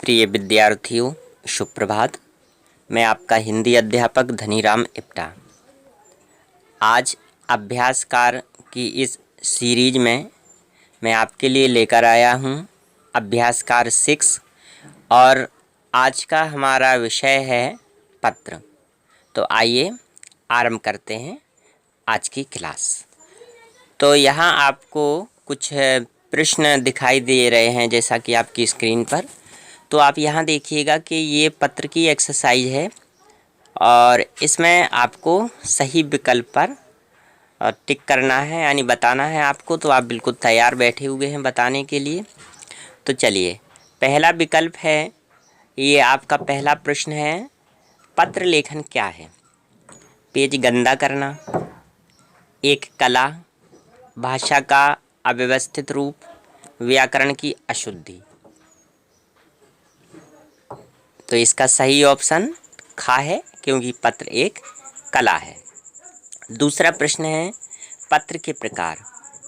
प्रिय विद्यार्थियों, शुभ प्रभात। मैं आपका हिंदी अध्यापक धनीराम इप्टा। आज अभ्यासकार की इस सीरीज में मैं आपके लिए लेकर आया हूँ अभ्यासकार 6 और आज का हमारा विषय है पत्र। तो आइए आरंभ करते हैं आज की क्लास। तो यहाँ आपको कुछ प्रश्न दिखाई दे रहे हैं जैसा कि आपकी स्क्रीन पर। तो आप यहाँ देखिएगा कि ये पत्र की एक्सरसाइज है और इसमें आपको सही विकल्प पर टिक करना है, यानी बताना है आपको। तो आप बिल्कुल तैयार बैठे हुए हैं बताने के लिए। तो चलिए, पहला विकल्प है, ये आपका पहला प्रश्न है, पत्र लेखन क्या है? पेज गंदा करना, एक कला, भाषा का अव्यवस्थित रूप, व्याकरण की अशुद्धि। तो इसका सही ऑप्शन खा है, क्योंकि पत्र एक कला है। दूसरा प्रश्न है, पत्र के प्रकार।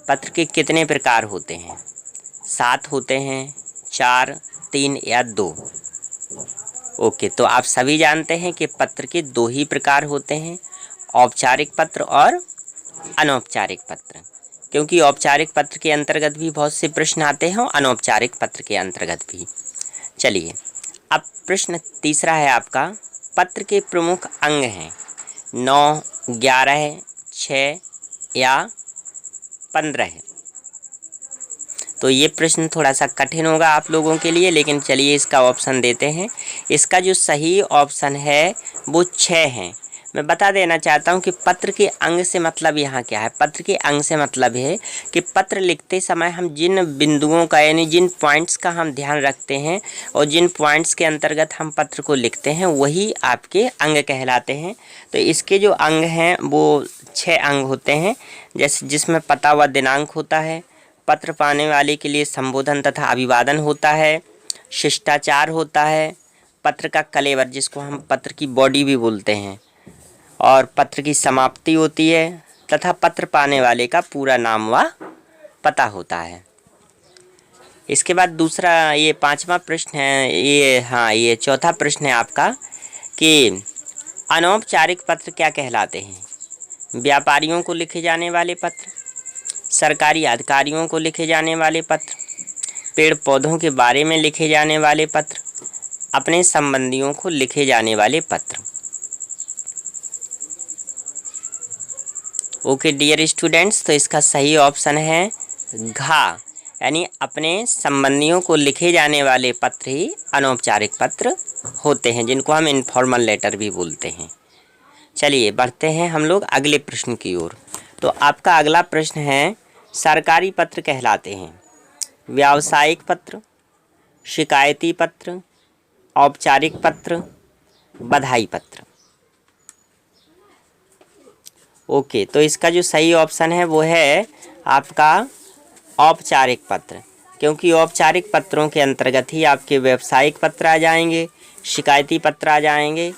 पत्र के कितने प्रकार होते हैं? 7 होते हैं, 4, 3 या 2? ओके, तो आप सभी जानते हैं कि पत्र के 2 ही प्रकार होते हैं, औपचारिक पत्र और अनौपचारिक पत्र। क्योंकि औपचारिक पत्र के अंतर्गत भी बहुत से प्रश्न आते हैं और अनौपचारिक पत्र के अंतर्गत भी। चलिए, अब प्रश्न तीसरा है आपका, पत्र के प्रमुख अंग हैं 9, 11, 6 या 15? तो ये प्रश्न थोड़ा सा कठिन होगा आप लोगों के लिए, लेकिन चलिए इसका ऑप्शन देते हैं। इसका जो सही ऑप्शन है वो 6 है। मैं बता देना चाहता हूं कि पत्र के अंग से मतलब यहाँ क्या है। पत्र के अंग से मतलब है कि पत्र लिखते समय हम जिन बिंदुओं का, यानी जिन पॉइंट्स का हम ध्यान रखते हैं और जिन पॉइंट्स के अंतर्गत हम पत्र को लिखते हैं, वही आपके अंग कहलाते हैं। तो इसके जो अंग हैं वो 6 अंग होते हैं, जैसे जिसमें पता व दिनांक होता है, पत्र पाने वाले के लिए संबोधन तथा अभिवादन होता है, शिष्टाचार होता है, पत्र का कलेवर जिसको हम पत्र की बॉडी भी बोलते हैं, और पत्र की समाप्ति होती है, तथा पत्र पाने वाले का पूरा नाम व पता होता है। इसके बाद दूसरा, ये 5वां प्रश्न है, ये चौथा प्रश्न है आपका कि अनौपचारिक पत्र क्या कहलाते हैं? व्यापारियों को लिखे जाने वाले पत्र, सरकारी अधिकारियों को लिखे जाने वाले पत्र, पेड़ पौधों के बारे में लिखे जाने वाले पत्र, अपने संबंधियों को लिखे जाने वाले पत्र। ओके डियर स्टूडेंट्स, तो इसका सही ऑप्शन है घा, यानी अपने संबंधियों को लिखे जाने वाले पत्र ही अनौपचारिक पत्र होते हैं, जिनको हम इनफॉर्मल लेटर भी बोलते हैं। चलिए बढ़ते हैं हम लोग अगले प्रश्न की ओर। तो आपका अगला प्रश्न है, सरकारी पत्र कहलाते हैं व्यावसायिक पत्र, शिकायती पत्र, औपचारिक पत्र, बधाई पत्र। ओके, तो इसका जो सही ऑप्शन है वो है आपका औपचारिक पत्र, क्योंकि औपचारिक पत्रों के अंतर्गत ही आपके व्यावसायिक पत्र आ जाएंगे, शिकायती पत्र आ जाएंगे।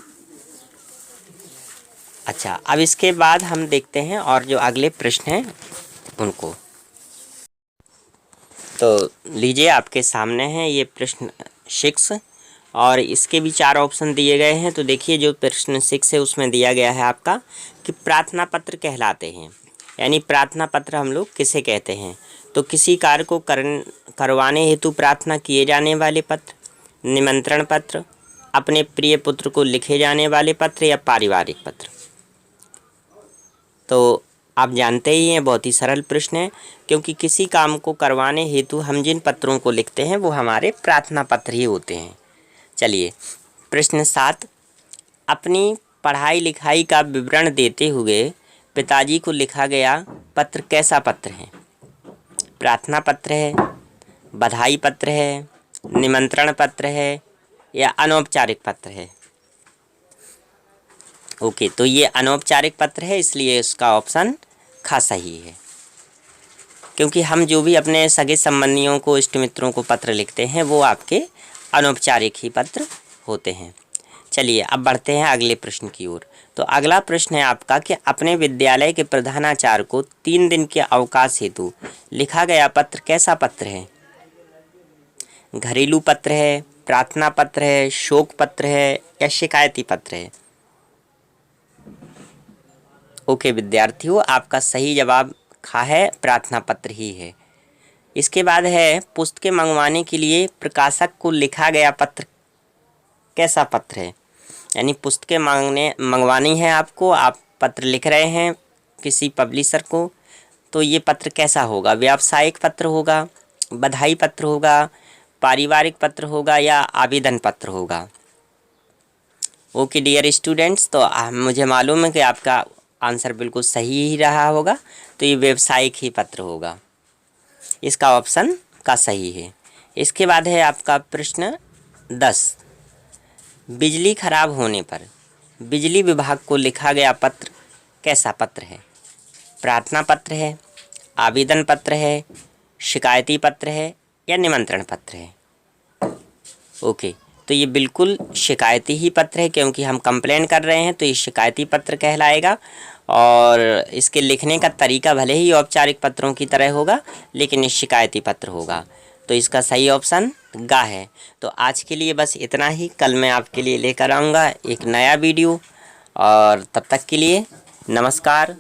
अच्छा, अब इसके बाद हम देखते हैं और जो अगले प्रश्न हैं उनको। तो लीजिए, आपके सामने है ये प्रश्न 6 और इसके भी 4 ऑप्शन दिए गए हैं। तो देखिए, जो प्रश्न 6 है उसमें दिया गया है आपका कि प्रार्थना पत्र कहलाते हैं, यानी प्रार्थना पत्र हम लोग किसे कहते हैं? तो किसी कार्य को करवाने हेतु प्रार्थना किए जाने वाले पत्र, निमंत्रण पत्र, अपने प्रिय पुत्र को लिखे जाने वाले पत्र या पारिवारिक पत्र। तो आप जानते ही हैं, बहुत ही सरल प्रश्न है, क्योंकि किसी काम को करवाने हेतु हम जिन पत्रों को लिखते हैं वो हमारे प्रार्थना पत्र ही होते हैं। चलिए, प्रश्न 7, अपनी पढ़ाई लिखाई का विवरण देते हुए पिताजी को लिखा गया पत्र कैसा पत्र है? प्रार्थना पत्र है, बधाई पत्र है, निमंत्रण पत्र है या अनौपचारिक पत्र है? ओके, तो ये अनौपचारिक पत्र है, इसलिए इसका ऑप्शन खा सही है, क्योंकि हम जो भी अपने सगे संबंधियों को, इष्ट मित्रों को पत्र लिखते हैं वो आपके अनौपचारिक ही पत्र होते हैं। चलिए, अब बढ़ते हैं अगले प्रश्न की ओर। तो अगला प्रश्न है आपका कि अपने विद्यालय के प्रधानाचार्य को 3 दिन के अवकाश हेतु लिखा गया पत्र कैसा पत्र है? घरेलू पत्र है, प्रार्थना पत्र है, शोक पत्र है या शिकायती पत्र है? ओके विद्यार्थियों, आपका सही जवाब खा है, प्रार्थना पत्र ही है। इसके बाद है पुस्तकें मंगवाने के लिए प्रकाशक को लिखा गया पत्र कैसा पत्र है? यानी पुस्तकें मंगवानी है आपको, आप पत्र लिख रहे हैं किसी पब्लिशर को, तो ये पत्र कैसा होगा? व्यावसायिक पत्र होगा, बधाई पत्र होगा, पारिवारिक पत्र होगा या आवेदन पत्र होगा? ओके डियर स्टूडेंट्स, तो मुझे मालूम है कि आपका आंसर बिल्कुल सही ही रहा होगा, तो ये व्यावसायिक ही पत्र होगा, इसका ऑप्शन का सही है। इसके बाद है आपका प्रश्न 10, बिजली खराब होने पर बिजली विभाग को लिखा गया पत्र कैसा पत्र है? प्रार्थना पत्र है, आवेदन पत्र है, शिकायती पत्र है या निमंत्रण पत्र है? ओके, तो ये बिल्कुल शिकायती ही पत्र है, क्योंकि हम कंप्लेन कर रहे हैं तो ये शिकायती पत्र कहलाएगा। और इसके लिखने का तरीका भले ही औपचारिक पत्रों की तरह होगा, लेकिन ये शिकायती पत्र होगा, तो इसका सही ऑप्शन गा है। तो आज के लिए बस इतना ही, कल मैं आपके लिए लेकर आऊँगा एक नया वीडियो, और तब तक के लिए नमस्कार।